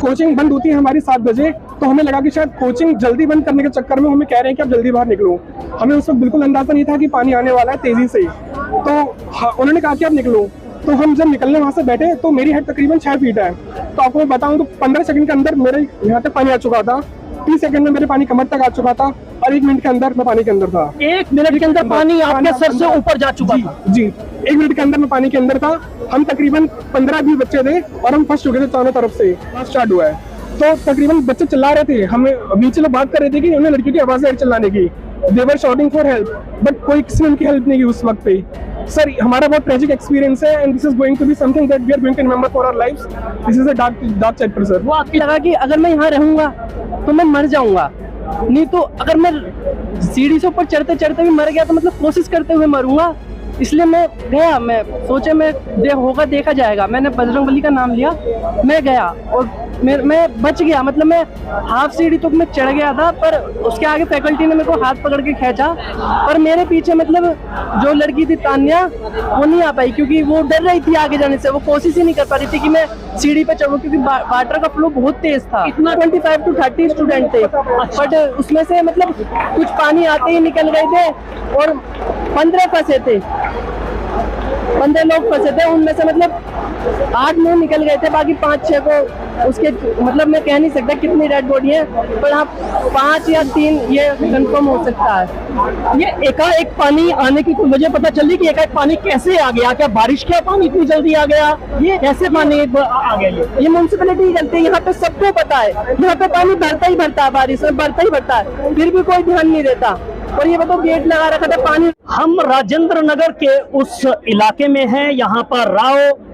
Coaching बंद होती है हमारी 7 बजे, तो हमें लगा कि शायद कोचिंग जल्दी बंद करने के चक्कर में हमें कह रहे हैं कि आप जल्दी बाहर निकलो। हमें उस वक्त बिल्कुल अंदाजा नहीं था कि पानी आने वाला है तेजी से। तो उन्होंने कहा कि आप निकलो। तो हम जब निकलने वहाँ से बैठे तो मेरी हाइट तकरीबन 6 फीट है। तो आपको मैं बताऊँ तो 15 सेकंड के अंदर मेरे यहाँ तक पानी आ चुका था, 30 सेकंड में मेरे पानी कमर तक आ चुका था और 1 मिनट के अंदर मैं पानी के अंदर था। 1 मिनट के अंदर पानी आपके सर से ऊपर जा चुका था? जी, 1 मिनट के अंदर मैं पानी के अंदर था। हम तकरीबन 15-20 बच्चे थे और हम फंस चुके थे चारों तरफ से। स्टार्ट हुआ है तो तकरीबन बच्चे चिल्ला रहे थे, हमें नीचे लोग बात कर रहे थे कि उन्हें लड़कियों की आवाज आई चिल्लाने की। दे वर शॉटिंग फॉर हेल्प, बट कोई किसी ने उनकी हेल्प नहीं की उस वक्त पे। सर हमारा बहुत ट्रेजिक एक्सपीरियंस है and this is going to be something that we are going to remember for our lives. This is a dark chapter sir. वो आपको लगा कि अगर मैं यहाँ रहूंगा तो मैं मर जाऊंगा, नहीं तो अगर मैं सीढ़ी से ऊपर चढ़ते चढ़ते भी मर गया तो मतलब कोशिश करते हुए मरूंगा। इसलिए मैं गया, मैं सोचे होगा देखा जाएगा। मैंने बजरंगबली का नाम लिया, मैं गया और मैं बच गया। मतलब मैं हाफ सीढ़ी तक मैं चढ़ गया था, पर उसके आगे फैकल्टी ने मेरे को हाथ पकड़ के खींचा। पर मेरे पीछे मतलब जो लड़की थी तान्या, वो नहीं आ पाई क्योंकि वो डर रही थी आगे जाने से। वो कोशिश ही नहीं कर पा रही थी कि मैं सीढ़ी पे चढ़ूं क्योंकि वाटर का फ्लो बहुत तेज था। इतना 25 to 30 स्टूडेंट थे, बट उसमें से मतलब कुछ पानी आते ही निकल गए थे और 15 फंसे थे, 15 लोग फंसे थे। उनमें से मतलब 8-9 निकल गए थे, बाकी 5-6 को उसके मतलब मैं कह नहीं सकता कितनी डेड बॉडी है, पर हाँ 5 या 3 ये कंफर्म हो सकता है। ये एकाएक पानी आने की कोई वजह पता चली कि एकाएक पानी कैसे आ गया? क्या बारिश का पानी इतनी जल्दी आ गया? ये कैसे पानी आ गया? ये म्यूनसिपैलिटी चलती है, यहाँ पे सबको पता है, यहाँ पे पानी भरता ही भरता है, बारिश में भरता ही भरता है, फिर भी कोई ध्यान नहीं देता। और ये बताओ गेट लगा रखा था पानी। हम राजेंद्र नगर के उस इलाके में हैं, यहाँ पर Rao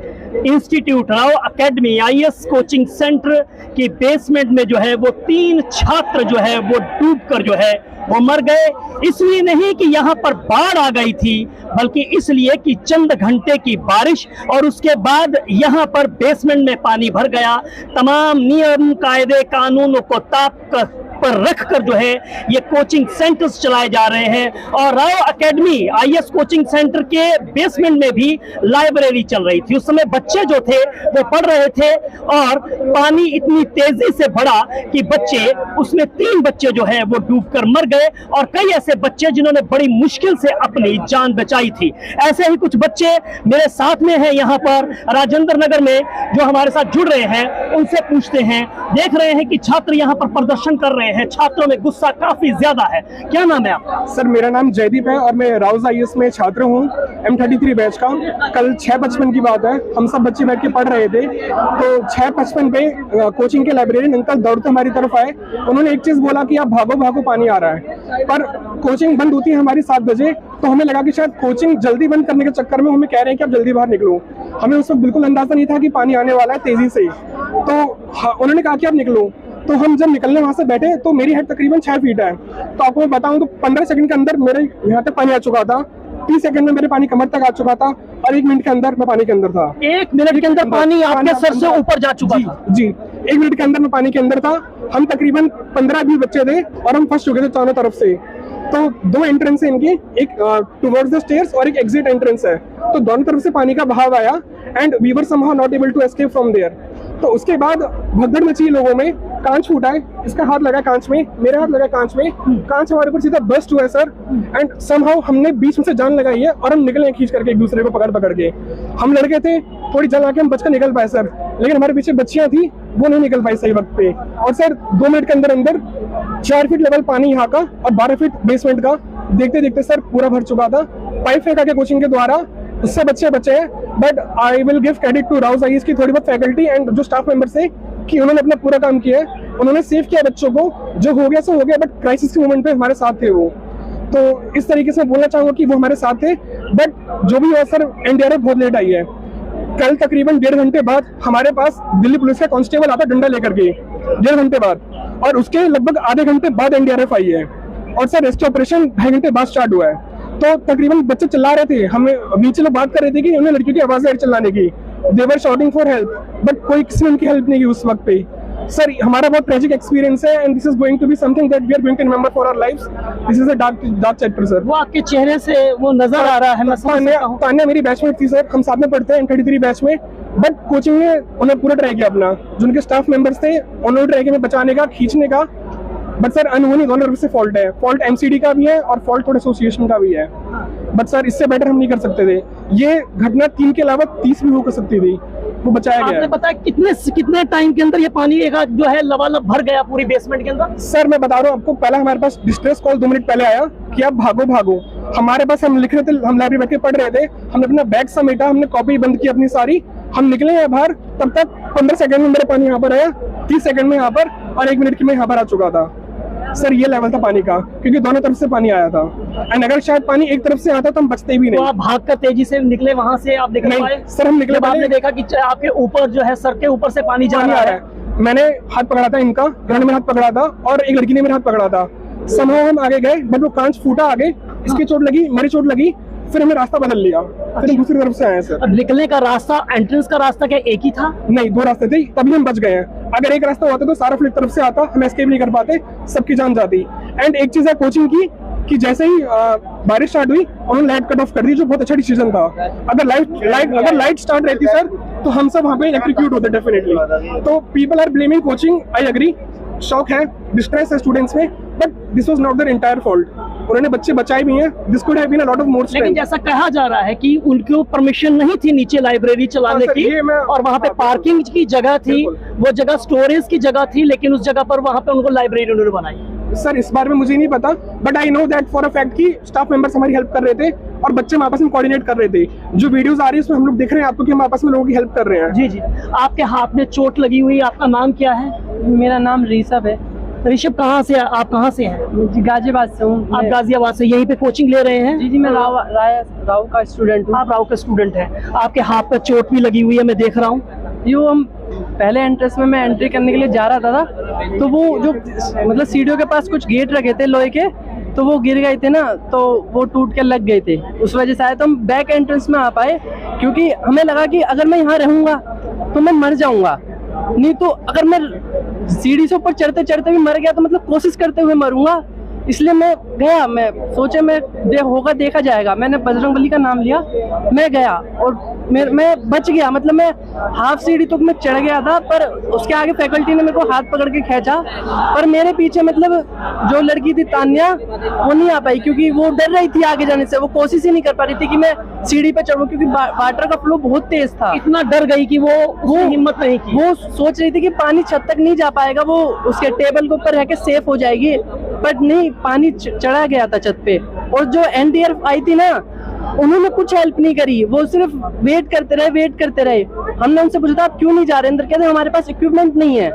institute, Rao academy IAS coaching centre की बेसमेंट में जो है वो 3 छात्र जो है वो डूबकर जो है वो मर गए। इसलिए नहीं कि यहाँ पर बाढ़ आ गई थी, बल्कि इसलिए कि चंद घंटे की बारिश और उसके बाद यहाँ पर बेसमेंट में पानी भर गया। तमाम नियम कायदे कानूनों को ताक पर रखकर जो है ये कोचिंग सेंटर्स चलाए जा रहे हैं। और Rao academy IAS coaching centre के बेसमेंट में भी लाइब्रेरी चल रही थी। उस समय बच्चे जो थे वो पढ़ रहे थे और पानी इतनी तेजी से बढ़ा कि उसमें 3 बच्चे जो है वो डूबकर मर गए और कई ऐसे बच्चे जिन्होंने बड़ी मुश्किल से अपनी जान बचाई थी। ऐसे ही कुछ बच्चे मेरे साथ में हैं यहाँ पर राजेंद्र नगर में, जो हमारे साथ जुड़ रहे हैं, उनसे पूछते हैं। देख रहे हैं कि छात्र यहाँ पर प्रदर्शन कर रहे हैं, छात्रों में गुस्सा काफी ज्यादा है। क्या नाम है आपका? सर मेरा नाम जयदीप है और मैं राउज IAS में छात्र हूँ, M33 बैच का। कल 6:55 की बात है, हम सब बच्चे बैठ के पढ़ रहे थे, तो 6:55 पे कोचिंग के लाइब्रेरियन अंकल दौड़ते हमारी तरफ आए। उन्होंने एक चीज बोला कि आप भागो भागो पानी आ रहा है। पर कोचिंग बंद होती है हमारी 7 बजे, तो हमें लगा कि शायद कोचिंग जल्दी बंद करने के चक्कर में हमें कह रहे हैं कि आप जल्दी बाहर निकलो। हमें उस वक्त बिल्कुल अंदाजा नहीं था कि पानी आने वाला है तेजी से। तो उन्होंने कहा कि आप निकलो। तो हम जब निकलने वहाँ से बैठे तो मेरी हाइट तकरीबन 6 फीट है। तो आपको मैं बताऊँ तो 15 सेकंड के अंदर मेरे यहाँ तक पानी आ चुका था, 30 सेकंड में मेरे पानी कमर तक आ चुका था और 1 मिनट के अंदर मैं पानी के अंदर था। 1 मिनट के अंदर पानी आपके सर से ऊपर जा चुका था? जी, 1 मिनट के अंदर मैं पानी के अंदर था। हम तकरीबन 15-20 बच्चे थे और हम फंस चुके थे चारों तरफ से। तो 2 एंट्रेंस है इनकी, एक टुवर्ड्स द स्टेयर्स और एक एग्जिट एंट्रेंस है। तो दोनों तरफ से पानी का बहाव आया and we were somehow not able to escape from there. तो उसके बाद भगदड़ मची लोगों में, कांच फूटा है, इसका हाथ लगा कांच में, मेरा हाथ लगा कांच में, कांच हमारे ऊपर सीधा बस्ट हुआ है सर। एंड समहाउ हमने बीच में से जान लगाई है और हम निकले खींच करके एक दूसरे को पकड़ के। हम लड़के थे, थोड़ी जल आके हम बचकर निकल पाए सर, लेकिन हमारे पीछे बच्चियां थी वो नहीं निकल पाई सही वक्त पे। और सर 2 मिनट के अंदर 4 फीट लेवल पानी यहाँ का और 12 फीट बेसमेंट का देखते देखते सर पूरा भर चुका था। पाइप फेंका के कोचिंग के द्वारा, उससे बच्चे बचे हैं। But I will give credit to Rau's IAS की थोड़ी बहुत फैकल्टी एंड जो स्टाफ मेंबर्स है कि उन्होंने अपना पूरा काम किया है, उन्होंने सेव किया बच्चों को। जो हो गया सो हो गया, बट क्राइसिस के मोमेंट पे हमारे साथ थे वो। तो इस तरीके से बोलना चाहूंगा कि वो हमारे साथ थे। बट जो भी हुआ सर, NDRF बहुत लेट आई है। कल तकरीबन 1.5 घंटे बाद हमारे पास दिल्ली पुलिस का कांस्टेबल आता डंडा लेकर के, 1.5 घंटे बाद, और उसके लगभग आधे घंटे बाद NDRF आई है। और सर रेस्क्यू ऑपरेशन 2.5 घंटे बाद स्टार्ट हुआ है। तो तकरीबन बच्चे चिल्ला रहे थे, हमें नीचे लोग बात कर रहे थे कि उन्हें लड़कियों की आवाज आई चिल्लाने की। दे वर शॉटिंग फॉर हेल्प, बट कोई किसी ने उनकी हेल्प नहीं की उस वक्त पे। सर हमारा बहुत ट्रेजिक एक्सपीरियंस है and this is going to be something that we are going to remember for our lives. This is a dark chapter sir. वो आपके चेहरे से वो नजर आ रहा है। मैं तान्या मेरी बैचमेट थी सर, हम साथ में पढ़ते हैं M33 बैच में। बट कोचिंग ने उन्हें पूरा ट्राई किया अपना, जो उनके स्टाफ मेंबर्स थे उन्होंने ट्राई किया बचाने का, खींचने का, बट सर अनहोनी दोनों तरफ से फॉल्ट है। फॉल्ट एमसीडी का भी है और फॉल्ट थोड़ा एसोसिएशन का भी है, बट सर इससे बेटर हम नहीं कर सकते थे। ये घटना 3 के अलावा 30 भी हो सकती थी, वो बचाया गया आपने है। बताया कितने टाइम के अंदर ये पानी एक जो है लबालब भर गया पूरी बेसमेंट के अंदर? सर मैं बता रहा हूँ आपको, पहला हमारे पास डिस्ट्रेस कॉल 2 मिनट पहले आया कि आप भागो भागो। हमारे पास, हम लिख रहे थे, हम लाइब्रेरी बैठ के पढ़ रहे थे, हमने अपना बैग समेटा, हमने कॉपी बंद की अपनी सारी, हम निकले हैं बाहर, तब तक 15 सेकंड में मेरा पानी यहाँ पर आया, 30 सेकंड में यहाँ पर, और 1 मिनट की मैं यहाँ पर आ चुका था। सर ये लेवल था पानी का, क्योंकि दोनों तरफ से पानी आया था, एंड अगर शायद पानी एक तरफ से आता तो हम बचते भी तो नहीं। आप भागकर तेजी से निकले वहां से, आप निकल पाए? नहीं सर, हम निकले, जब आपने देखा कि आपके ऊपर जो है सर के ऊपर से पानी जा पानी रहा आ रहा है, है, मैंने हाथ पकड़ा था इनका, इन्होंने मेरा हाथ पकड़ा था और एक लड़की ने मेरा हाथ पकड़ा था। समहाउ हम आगे गए, बट वो कांच फूटा आगे, इसकी चोट लगी, मेरी चोट लगी, फिर हमने रास्ता बदल लिया, फिर हम दूसरी तरफ से आए सर। अब निकलने का रास्ता, एंट्रेंस का रास्ता क्या एक ही था? नहीं, 2 रास्ते थे, तभी हम बच गए हैं। अगर एक रास्ता होता तो सारा फ्लिट तरफ से आता, हम एस्केप नहीं कर पाते, सबकी जान जाती। एंड एक चीज है कोचिंग की, कि जैसे ही बारिश स्टार्ट हुई उन्होंने लाइट कट ऑफ कर दी, जो बहुत अच्छा डिसीजन था। अगर लाइट स्टार्ट रहती सर तो हम सब वहाँ पे इलेक्ट्रिक्यूट होते डेफिनेटली। तो people are blaming coaching, I agree, shock है, डिस्ट्रेस है स्टूडेंट्स में, but this was not their entire fault. उन्होंने बच्चे बचाए भी हैं, this could have been a lot of more लेकिन स्ट्रेंथ। जैसा कहा जा रहा है कि उनको परमिशन नहीं थी नीचे लाइब्रेरी चलाने हाँ सर, की, ये मैं- और वहाँ पे हाँ, पार्किंग की जगह थी, बिल्कुल। वो जगह स्टोरेज की जगह थी, लेकिन उस जगह पर वहाँ पे उनको लाइब्रेरी उन्होंने बनाई। सर इस बारे में मुझे नहीं पता, but I know that for a fact कि स्टाफ मेंबर्स हमारी हेल्प कर रहे थे और बच्चे हम आपस में कोऑर्डिनेट कर रहे थे। जो वीडियोस आ रही है उसमें हम लोग देख रहे हैं आपको कि हम आपस में लोगों की हेल्प कर रहे हैं। जी जी, आपके हाथ में चोट लगी हुई, आपका नाम क्या है? मेरा नाम ऋषभ है। ऋषभ, कहाँ से आप कहाँ से हैं? जी गाजियाबाद से हूँ आप मैं। गाजियाबाद से यहीं पे कोचिंग ले रहे हैं? जी जी, मैं राव का स्टूडेंट हूँ। आप राव का स्टूडेंट हैं, आपके हाथ पे चोट भी लगी हुई है, मैं देख रहा हूँ। जी वो हम पहले एंट्रेंस में मैं एंट्री करने के लिए जा रहा था, तो वो जो मतलब सीढ़ियों के पास कुछ गेट रखे थे लोहे के, तो वो गिर गए थे ना, तो वो टूट के लग गए थे, उस वजह से आए। तो हम बैक एंट्रेंस में आ पाए, क्योंकि हमें लगा कि अगर मैं यहाँ रहूँगा तो मैं मर जाऊँगा, नहीं तो अगर मैं सीढ़ी से ऊपर चढ़ते चढ़ते भी मर गया तो मतलब कोशिश करते हुए मरूंगा। इसलिए मैं गया, मैं सोचे होगा देखा जाएगा, मैंने बजरंगबली का नाम लिया, मैं गया और मैं बच गया। मतलब मैं हाफ सीढ़ी तक मैं चढ़ गया था, पर उसके आगे फैकल्टी ने मेरे को हाथ पकड़ के खींचा, पर मेरे पीछे मतलब जो लड़की थी तान्या, वो नहीं आ पाई, क्योंकि वो डर रही थी आगे जाने से, वो कोशिश ही नहीं कर पा रही थी कि मैं सीढ़ी पे चढ़ूं, क्योंकि वाटर का फ्लो बहुत तेज था। इतना डर गई कि वो हिम्मत नहीं की। वो सोच रही थी कि पानी छत तक नहीं जा पाएगा, वो उसके टेबल के ऊपर रह के सेफ हो जाएगी, बट नहीं, पानी चढ़ा गया था छत पे। और जो एनडीआरएफ आई थी ना, उन्होंने कुछ हेल्प नहीं करी, वो सिर्फ वेट करते रहे। हमने उनसे पूछा था आप क्यों नहीं जा रहे अंदर, कहते हमारे पास इक्विपमेंट नहीं है।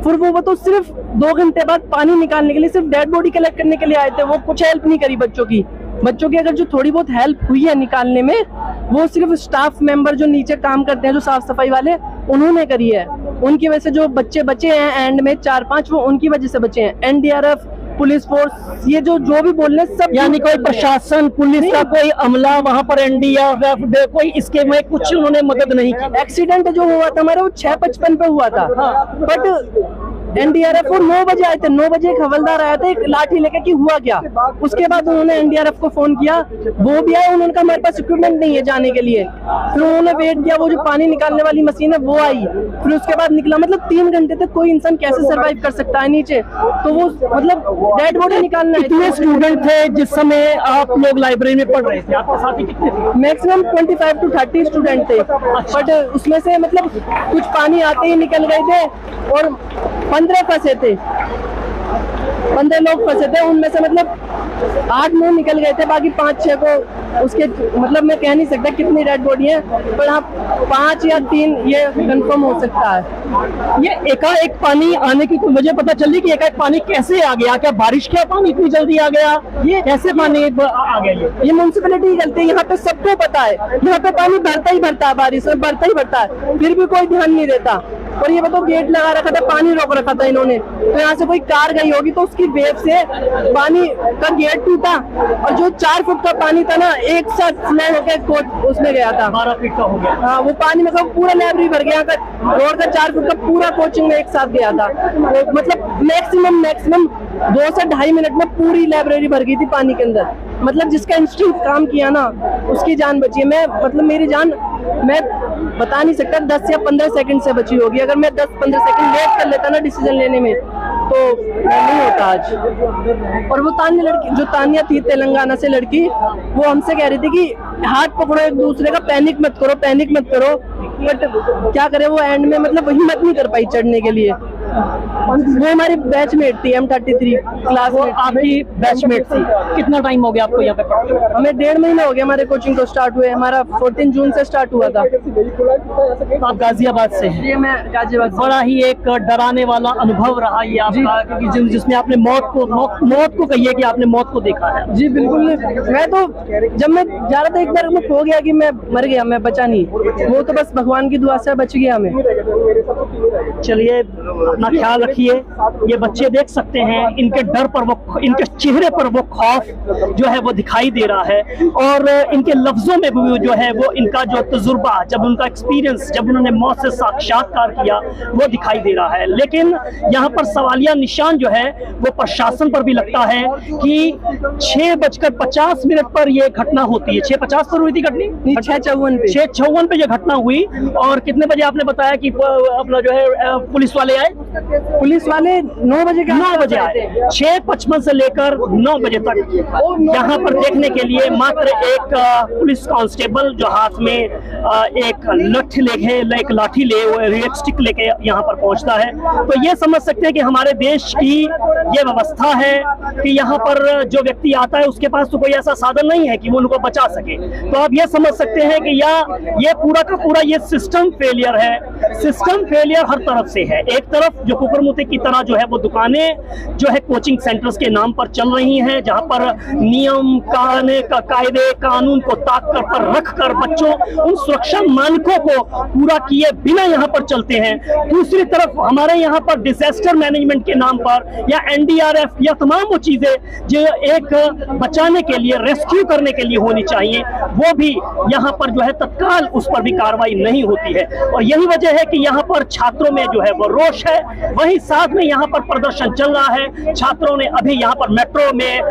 फिर वो तो सिर्फ 2 घंटे बाद पानी निकालने के लिए, सिर्फ डेड बॉडी कलेक्ट करने के लिए आए थे, वो कुछ हेल्प नहीं करी बच्चों की। अगर जो थोड़ी बहुत हेल्प हुई है निकालने में, वो सिर्फ स्टाफ मेंबर जो नीचे काम करते हैं, जो साफ सफाई वाले, उन्होंने करी है। उनकी वजह से जो बच्चे बचे हैं एंड में 4-5, वो उनकी वजह से बचे हैं। एनडीआरएफ, पुलिस फोर्स, ये जो भी बोल रहे हैं सब, यानी कोई प्रशासन, पुलिस का कोई अमला वहाँ पर, एनडीआरएफ, कोई इसके में कुछ उन्होंने मदद नहीं की। एक्सीडेंट जो हुआ था हमारा, वो 6:55 पे हुआ था, बट एनडीआरएफ को 9 बजे आए थे। 9 बजे एक हवलदार आया था एक लाठी लेकर कि हुआ क्या। उसके बाद उन्होंने एनडीआरएफ को फोन किया, वो भी आया, उन्होंने कहा हमारे पास इक्विपमेंट नहीं है जाने के लिए। फिर उन्होंने वेट किया, वो जो पानी निकालने वाली मशीन है वो आई, फिर उसके बाद निकला। मतलब 3 घंटे तक कोई इंसान कैसे सरवाइव कर सकता है नीचे, तो वो मतलब डेड बॉडी निकालना है। कितने स्टूडेंट थे जिस समय आप लोग लाइब्रेरी में पढ़ रहे थे? आपके साथी कितने थे? मैक्सिमम 25 to 30 स्टूडेंट थे, बट उसमें से मतलब कुछ पानी आते ही निकल गए थे और 15 फंसे थे, 15 लोग फंसे थे। उनमें से मतलब 8-9 निकल गए थे, बाकी 5-6 को उसके मतलब मैं कह नहीं सकता कितनी डेड बॉडी है, पर आप 5 या 3 ये कंफर्म हो सकता है। ये एकाएक पानी आने की मुझे पता चली कि एकाएक पानी कैसे आ गया? क्या बारिश का पानी इतनी जल्दी आ गया? ये कैसे पानी आ गया? ये म्युनिसिपैलिटी की गलती है, यहाँ पे सबको पता है, यहाँ पे पानी भरता ही भरता है, बारिश में भरता ही भरता है, फिर भी कोई ध्यान नहीं देता। और ये बताओ गेट लगा रखा था, पानी रोक रखा था इन्होंने, तो यहाँ से कोई कार गई होगी तो उसकी वेव से पानी का गेट टूटा, और जो 4 फुट का पानी था ना, एक साथ स्लैंड होकर उसमें गया था। 12 फीट का हो गया। हाँ, वो पानी मतलब पूरा लाइब्रेरी भर गया, रोड का 4 फुट का पूरा कोचिंग में एक साथ गया था। तो मतलब मैक्सिमम 2 से 2.5 मिनट में पूरी लाइब्रेरी भर गई थी पानी के अंदर। मतलब जिसका इंस्टिंक्ट काम किया ना, उसकी जान बची है। मैं मतलब मेरी जान मैं बता नहीं सकता 10 या 15 सेकंड से बची होगी। अगर मैं 10-15 सेकंड लेट कर लेता ना डिसीजन लेने में तो नहीं होता आज। और वो तान्या लड़की, जो तान्या थी तेलंगाना से लड़की, वो हमसे कह रही थी कि हाथ पकड़ो एक दूसरे का, पैनिक मत करो, पैनिक मत करो। बट क्या करे वो एंड में मतलब हिम्मत नहीं कर पाई चढ़ने के लिए। वो हमारी बैचमेट थी M33 क्लास में। आपकी बैचमेट थी। कितना टाइम हो गया आपको यहाँ पे पढ़ते हुए? हमें 1.5 महीना हो गया हमारे कोचिंग को स्टार्ट हुए। हमारा 14 जून से स्टार्ट हुआ था। आप गाजियाबाद से हैं। ये मैं गाजियाबाद से। बड़ा ही एक डराने वाला अनुभव रहा ये आपका, क्योंकि जिसमें आपने मौत को कहिए कि आपने मौत को देखा है। जी बिल्कुल नहीं। मैं तो जब मैं जा रहा था एक बार मैं खो गया कि मैं मर गया, मैं बचा नहीं। वो तो बस भगवान की दुआ से बच गया हमें। चलिए अपना ख्याल रखिए। ये बच्चे देख सकते हैं, इनके डर पर वो, इनके चेहरे पर वो खौफ जो है वो दिखाई दे रहा है, और इनके लफ्जों में भी जो है वो इनका जो तजुर्बा, जब उनका एक्सपीरियंस, जब उन्होंने मौत से साक्षात्कार किया, वो दिखाई दे रहा है। लेकिन यहाँ पर सवालिया निशान जो है वो प्रशासन पर भी लगता है कि 6:50 पर ये घटना होती है। 6:50 पर हुई थी घटनी, 6:54 पे ये घटना हुई। और कितने बजे आपने बताया कि अपना जो है पुलिस वाले आए? पुलिस वाले 9 बजे के 9 बजे आए। 6:55 से लेकर 9 बजे तक यहाँ पर देखने के लिए मात्र एक पुलिस कांस्टेबल जो हाथ में एक लाठी ले रेड स्टिक लेके यहाँ पर पहुंचता है। तो ये समझ सकते हैं कि हमारे देश की ये व्यवस्था है कि यहाँ पर जो व्यक्ति आता है उसके पास तो कोई ऐसा साधन नहीं है कि वो उनको बचा सके। तो आप ये समझ सकते हैं कि ये पूरा का पूरा ये सिस्टम फेलियर है। सिस्टम फेलियर हर तरफ से है। एक तरफ जो कुकरमुते की तरह जो है वो दुकानें जो है कोचिंग सेंटर्स के नाम पर चल रही हैं, जहां पर नियम कायदे कानून को ताक कर पर रख कर बच्चों उन सुरक्षा मानकों को पूरा किए बिना यहाँ पर चलते हैं। दूसरी तरफ हमारे यहाँ पर डिजास्टर मैनेजमेंट के नाम पर या NDRF या तमाम वो चीजें जो एक बचाने के लिए, रेस्क्यू करने के लिए होनी चाहिए, वो भी यहाँ पर जो है तत्काल उस पर भी कार्रवाई नहीं होती है। और यही वजह है कि यहाँ पर छात्रों में जो है वो रोष है। वहीं साथ में यहाँ पर प्रदर्शन चल रहा है। छात्रों ने अभी यहाँ पर मेट्रो में,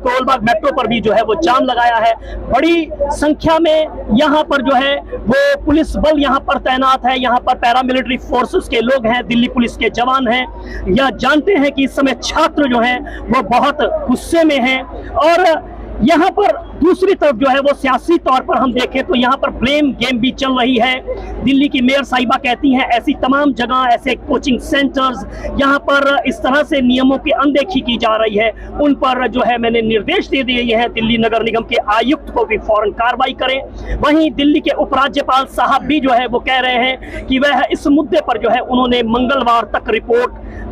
कोलबाग मेट्रो पर भी जो है वो जाम लगाया है। बड़ी संख्या में यहाँ पर जो है वो पुलिस बल यहाँ पर तैनात है। यहाँ पर पैरामिलिट्री फोर्सेस के लोग हैं, दिल्ली पुलिस के जवान हैं। यह जानते हैं कि इस समय छात्र जो हैं वो बहुत गुस्से में हैं। और यहाँ पर दूसरी तरफ जो है वो सियासी तौर पर हम देखें तो यहाँ पर ब्लेम गेम भी चल रही है। दिल्ली की मेयर साहिबा कहती हैं ऐसी तमाम जगह, ऐसे कोचिंग सेंटर्स यहाँ पर इस तरह से नियमों की अनदेखी की जा रही है, उन पर जो है मैंने निर्देश दे दिए हैं दिल्ली नगर निगम के आयुक्त को भी फौरन कार्रवाई करें। वहीं दिल्ली के उपराज्यपाल साहब भी जो है वो कह रहे हैं कि वह इस मुद्दे पर जो है उन्होंने मंगलवार तक रिपोर्ट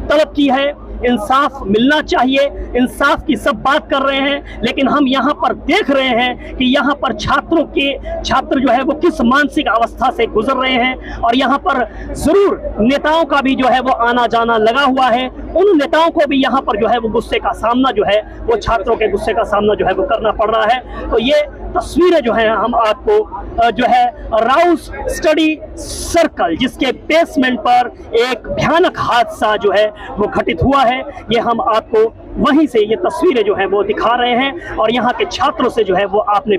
तलब की है। इंसाफ मिलना चाहिए, इंसाफ की सब बात कर रहे हैं, लेकिन हम यहाँ पर देख रहे हैं कि यहाँ पर छात्र जो है वो किस मानसिक अवस्था से गुजर रहे हैं। और यहाँ पर जरूर नेताओं का भी जो है वो आना जाना लगा हुआ है। उन नेताओं को भी यहाँ पर जो है वो गुस्से का सामना जो है वो छात्रों के गुस्से का सामना जो है वो करना पड़ रहा है। तो ये तस्वीरें जो है हम आपको जो है राउस स्टडी सर्कल, जिसके बेसमेंट पर एक भयानक हादसा जो है वो घटित हुआ है, ये हम आपको वहीं से ये तस्वीरें जो है वो दिखा रहे हैं। और यहाँ के छात्रों से जो है वो हमने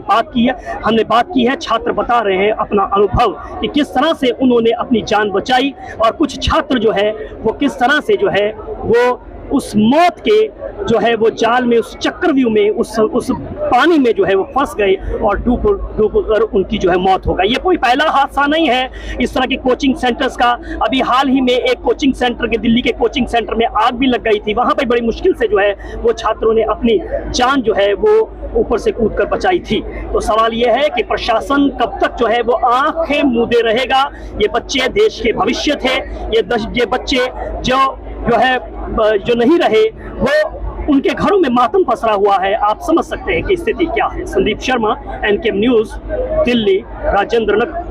बात की है। छात्र बता रहे हैं अपना अनुभव कि किस तरह से उन्होंने अपनी जान बचाई, और कुछ छात्र जो है वो किस तरह से जो है वो उस मौत के जो है वो जाल में, उस चक्रव्यूह में, उस पानी में जो है वो फंस गए और डूब कर उनकी जो है मौत हो गई। ये कोई पहला हादसा नहीं है इस तरह के कोचिंग सेंटर्स का। अभी हाल ही में एक कोचिंग सेंटर के, दिल्ली के कोचिंग सेंटर में आग भी लग गई थी। वहां पर बड़ी मुश्किल से जो है वो छात्रों ने अपनी जान जो है वो ऊपर से कूद कर बचाई थी। तो सवाल ये है कि प्रशासन कब तक जो है वो आंखें मूंदे रहेगा। ये बच्चे देश के भविष्य थे। ये बच्चे जो नहीं रहे, वो उनके घरों में मातम पसरा हुआ है। आप समझ सकते हैं कि स्थिति क्या है। Sandeep Sharma, NKM news, Delhi, Rajendra Nagar.